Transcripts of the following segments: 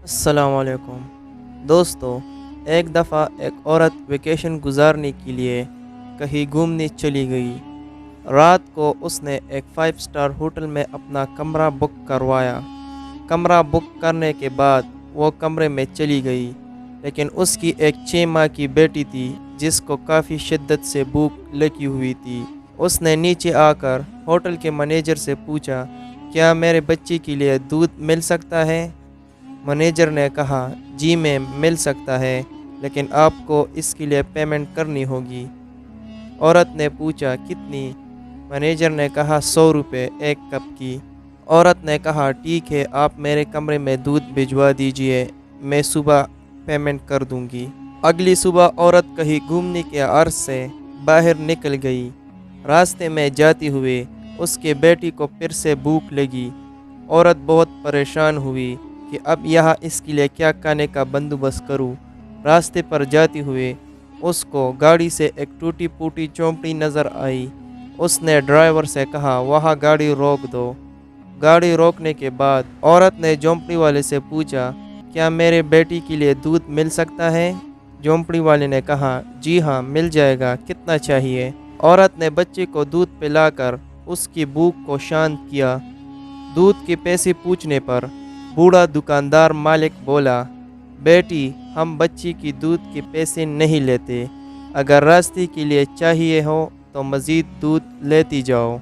अस्सलाम वालेकुम दोस्तों। एक दफ़ा एक औरत वेकेशन गुजारने के लिए कहीं घूमने चली गई। रात को उसने एक 5 स्टार होटल में अपना कमरा बुक करवाया। कमरा बुक करने के बाद वो कमरे में चली गई, लेकिन उसकी एक 6 माह की बेटी थी जिसको काफ़ी शिद्दत से भूख लगी हुई थी। उसने नीचे आकर होटल के मैनेजर से पूछा, क्या मेरे बच्चे के लिए दूध मिल सकता है? मैनेजर ने कहा, जी मैम मिल सकता है, लेकिन आपको इसके लिए पेमेंट करनी होगी। औरत ने पूछा, कितनी? मैनेजर ने कहा, 100 रुपये 1 कप की। औरत ने कहा, ठीक है, आप मेरे कमरे में दूध भिजवा दीजिए, मैं सुबह पेमेंट कर दूंगी। अगली सुबह औरत कहीं घूमने के अर्ज से बाहर निकल गई। रास्ते में जाती हुए उसके बेटी को फिर से भूख लगी। औरत बहुत परेशान हुई कि अब यहाँ इसके लिए क्या खाने का बंदोबस्त करूँ। रास्ते पर जाती हुए उसको गाड़ी से एक टूटी फूटी झोंपड़ी नज़र आई। उसने ड्राइवर से कहा, वहाँ गाड़ी रोक दो। गाड़ी रोकने के बाद औरत ने झोंपड़ी वाले से पूछा, क्या मेरे बेटी के लिए दूध मिल सकता है? झोंपड़ी वाले ने कहा, जी हाँ मिल जाएगा, कितना चाहिए? औरत ने बच्चे को दूध पिलाकर उसकी भूख को शांत किया। दूध के पैसे पूछने पर बूढ़ा दुकानदार मालिक बोला, बेटी हम बच्ची की दूध के पैसे नहीं लेते, अगर रास्ते के लिए चाहिए हो तो मज़ीद दूध लेती जाओ।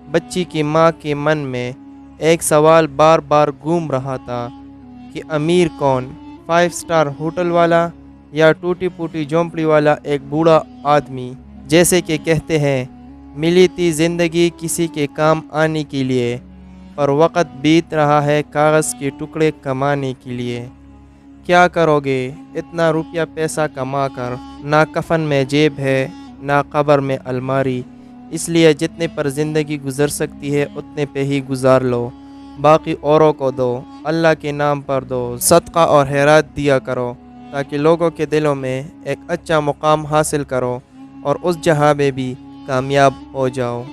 बच्ची की माँ के मन में एक सवाल बार बार घूम रहा था कि अमीर कौन, 5 स्टार होटल वाला या टूटी फूटी झोंपड़ी वाला एक बूढ़ा आदमी? जैसे कि कहते हैं, मिली थी ज़िंदगी किसी के काम आने के लिए, और वक़्त बीत रहा है कागज़ के टुकड़े कमाने के लिए। क्या करोगे इतना रुपया पैसा कमा कर? ना कफन में जेब है, ना कब्र में अलमारी। इसलिए जितने पर ज़िंदगी गुजर सकती है उतने पे ही गुजार लो, बाकी औरों को दो, अल्लाह के नाम पर दो, सदका और खैरात दिया करो, ताकि लोगों के दिलों में एक अच्छा मुकाम हासिल करो और उस जहाँ में भी कामयाब हो जाओ।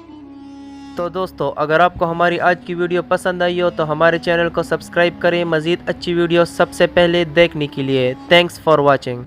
तो दोस्तों, अगर आपको हमारी आज की वीडियो पसंद आई हो तो हमारे चैनल को सब्सक्राइब करें मज़ीद अच्छी वीडियो सबसे पहले देखने के लिए। Thanks for watching.